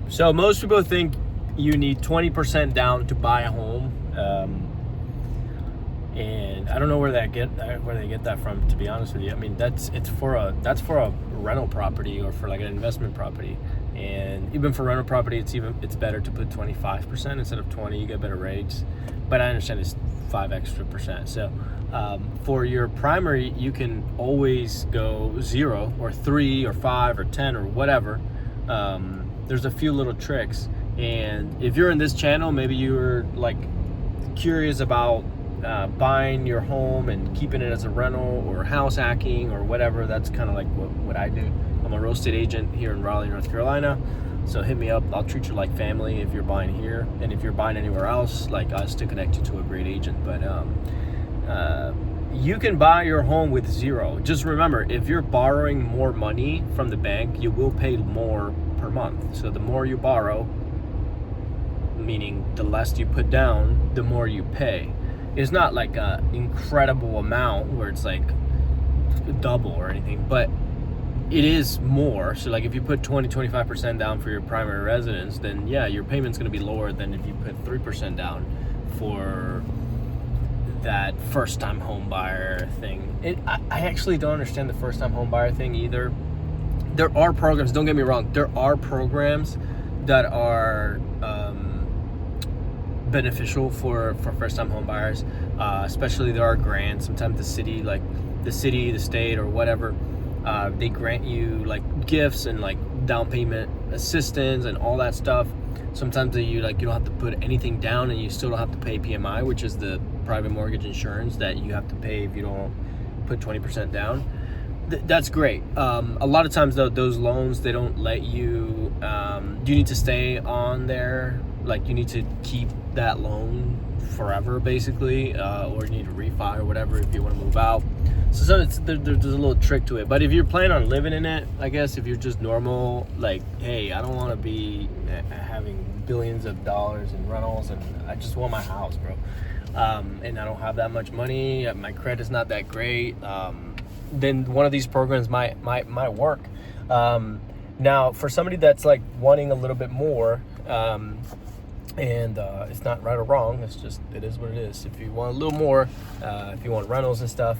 So most people think you need 20% down to buy a home, and I don't know where they get that from. To be honest with you, I mean that's for a rental property or for like an investment property. And even for rental property, it's better to put 25% instead of 20. You get better rates, but I understand it's 5 extra percent. So for your primary, you can always go 0 or 3 or 5 or 10 or whatever. There's a few little tricks, and if you're in this channel, maybe you're like curious about buying your home and keeping it as a rental or house hacking or whatever. That's kind of like what I do. I'm a real estate agent here in Raleigh, North Carolina. So hit me up. I'll treat you like family if you're buying here, and if you're buying anywhere else, like us, to connect you to a great agent. But you can buy your home with 0. Just remember, if you're borrowing more money from the bank, you will pay more per month. So the more you borrow, meaning the less you put down, the more you pay. It's not like an incredible amount where it's like double or anything, but it is more. So like if you put 25% down for your primary residence, then yeah, your payment's going to be lower than if you put 3% down for that first time home buyer thing. I actually don't understand the first time home buyer thing either. There are programs, don't get me wrong, there are programs that are beneficial for first time home buyers, especially there are grants. Sometimes the city, the state or whatever, they grant you like gifts and like down payment assistance and all that stuff. Sometimes you don't have to put anything down, and you still don't have to pay PMI, which is the private mortgage insurance that you have to pay if you don't put 20% down. That's great. A lot of times though, those loans, they don't let you, you need to stay on there. Like you need to keep that loan forever basically, or you need to refi or whatever if you want to move out. So there's a little trick to it. But if you're planning on living in it, I guess if you're just normal, like, hey, I don't want to be having billions of dollars in rentals, and I just want my house, bro. And I don't have that much money. My credit's not that great. Then one of these programs might work. Now, for somebody that's like wanting a little bit more, and it's not right or wrong. It's just, it is what it is. If you want a little more, if you want rentals and stuff,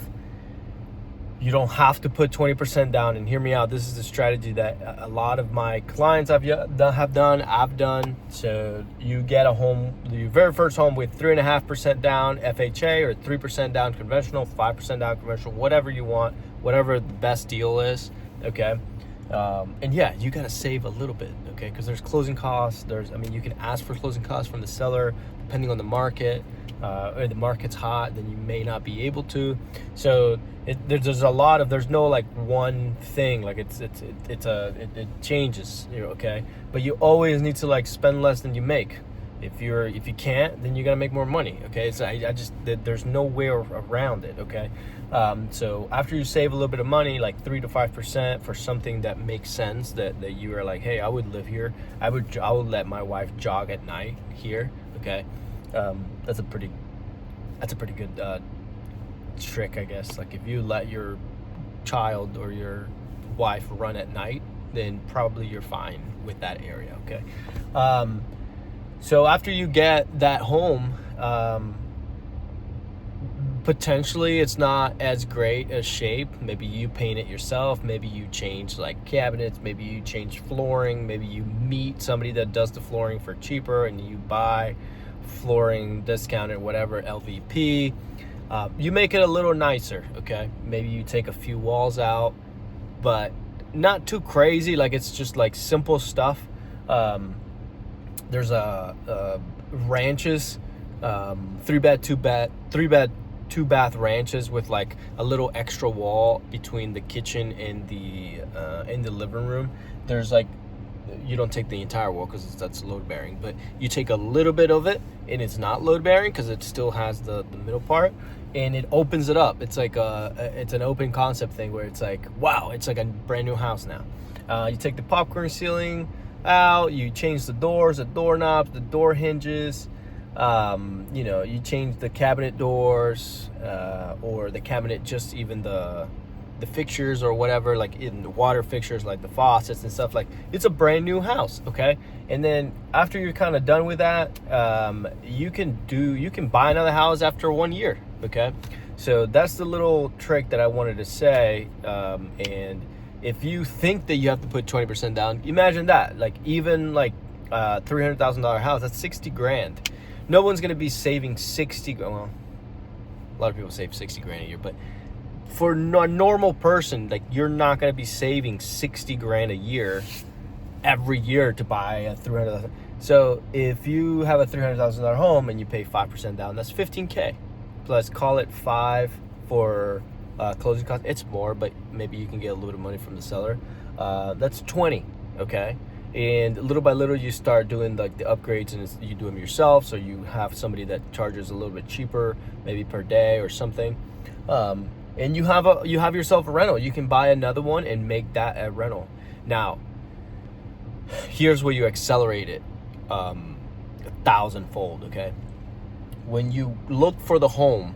you don't have to put 20% down. And hear me out. This is a strategy that a lot of my clients I've done. So you get a home, your very first home, with 3.5% down FHA, or 3% down conventional, 5% down commercial, whatever you want, whatever the best deal is. Okay. And yeah, you got to save a little bit, okay? Because there's closing costs. You can ask for closing costs from the seller, depending on the market. Or the market's hot, then you may not be able to. So there's no like one thing. Like it changes, okay? But you always need to like spend less than you make. If you can't, then you gotta make more money, okay? So there's no way around it, okay? So after you save a little bit of money, like 3 to 5% for something that makes sense, that you are like, hey, I would live here. I would let my wife jog at night here, okay? That's a pretty good trick, I guess. Like if you let your child or your wife run at night, then probably you're fine with that area, okay? So after you get that home, potentially it's not as great a shape. Maybe you paint it yourself. Maybe you change like cabinets. Maybe you change flooring. Maybe you meet somebody that does the flooring for cheaper, and you buy flooring discounted, whatever, LVP. You make it a little nicer, okay? Maybe you take a few walls out, but not too crazy. Like it's just like simple stuff. There's ranches, 3-bed, 2-bath ranches with like a little extra wall between the kitchen and the living room. There's like, you don't take the entire wall because that's load bearing, but you take a little bit of it, and it's not load bearing because it still has the middle part, and it opens it up. It's like it's an open concept thing where it's like, wow, it's like a brand new house now. You take the popcorn ceiling out, you change the doors, the doorknobs, the door hinges, you change the cabinet doors, or the cabinet, just even the the fixtures or whatever, like in the water fixtures, like the faucets and stuff, like it's a brand new house, okay? And then after you're kind of done with that, you can buy another house after 1 year, okay? So that's the little trick that I wanted to say. And if you think that you have to put 20% down, imagine that, like even like $300,000 house, that's 60 grand. No one's gonna be saving 60. Well, a lot of people save 60 grand a year, but for a normal person, like you're not gonna be saving 60 grand a year every year to buy a 300,000. So if you have a $300,000 home and you pay 5% down, that's 15K. Plus call it 5 for closing costs. It's more, but maybe you can get a little bit of money from the seller. That's 20, okay? And little by little you start doing like the upgrades, and you do them yourself, so you have somebody that charges a little bit cheaper, maybe per day or something. And you have yourself a rental. You can buy another one and make that a rental. Now, here's where you accelerate it 1,000-fold, okay? When you look for the home,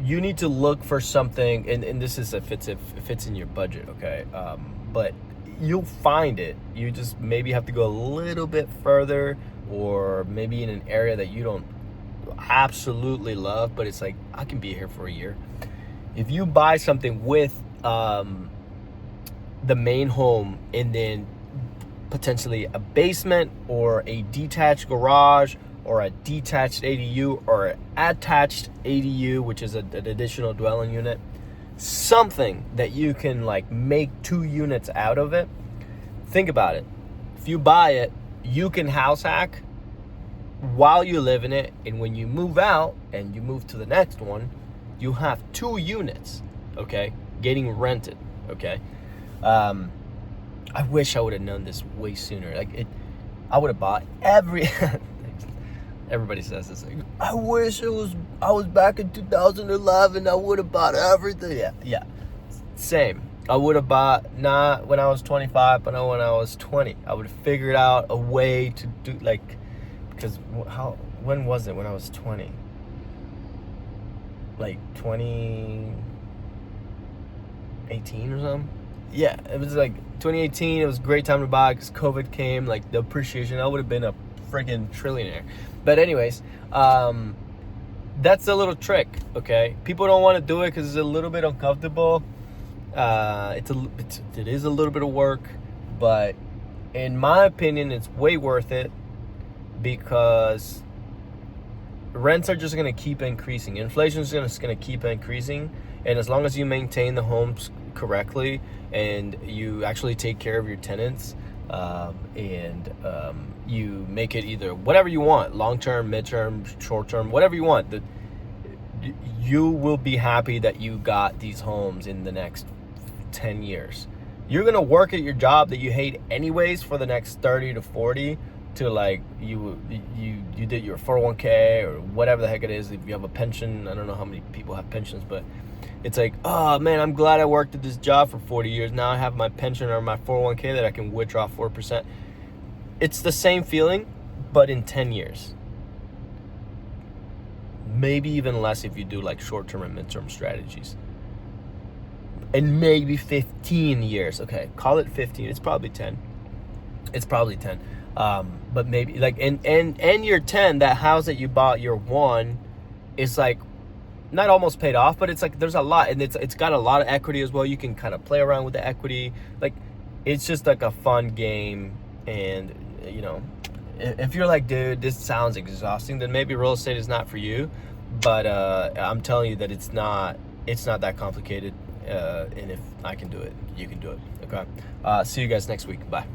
you need to look for something, and this is if it's in your budget, okay? But you'll find it. You just maybe have to go a little bit further, or maybe in an area that you don't absolutely love, but it's like, I can be here for a year. If you buy something with the main home and then potentially a basement or a detached garage or a detached ADU or an attached ADU, which is an additional dwelling unit, something that you can like make 2 units out of it. Think about it. If you buy it, you can house hack while you live in it, and when you move out and you move to the next one, you have 2 units, okay, getting rented, okay? I wish I would have known this way sooner. I would have bought everybody says this, like, I wish I was back in 2011, I would have bought everything. Yeah, same. I would have bought, not when I was 25, but when I was 20. I would have figured out a way to do, like, because when was it when I was 20? Like 2018 or something? Yeah, it was like 2018. It was a great time to buy because COVID came, like the appreciation. I would have been a freaking trillionaire. But anyways, that's a little trick, okay? People don't want to do it because it's a little bit uncomfortable. It is a little bit of work, but in my opinion, it's way worth it because rents are just going to keep increasing. Inflation is just going to keep increasing, and as long as you maintain the homes correctly and you actually take care of your tenants, and you make it either whatever you want, long-term, mid-term, short-term, whatever you want, you will be happy that you got these homes in the next 10 years. You're going to work at your job that you hate anyways for the next 30 to 40 to like you did your 401k or whatever the heck it is. If you have a pension, I don't know how many people have pensions, but it's like, oh man, I'm glad I worked at this job for 40 years. Now I have my pension or my 401k that I can withdraw 4%. It's the same feeling, but in 10 years. Maybe even less if you do like short-term and mid-term strategies. And maybe 15 years. Okay, call it 15. It's probably 10. But maybe like and year 10, that house that you bought year 1 is like not almost paid off, but it's like there's a lot, and it's got a lot of equity as well. You can kind of play around with the equity. Like it's just like a fun game. And you know, if you're like, dude, this sounds exhausting, then maybe real estate is not for you. But I'm telling you that it's not that complicated. And if I can do it, you can do it. Okay. See you guys next week. Bye.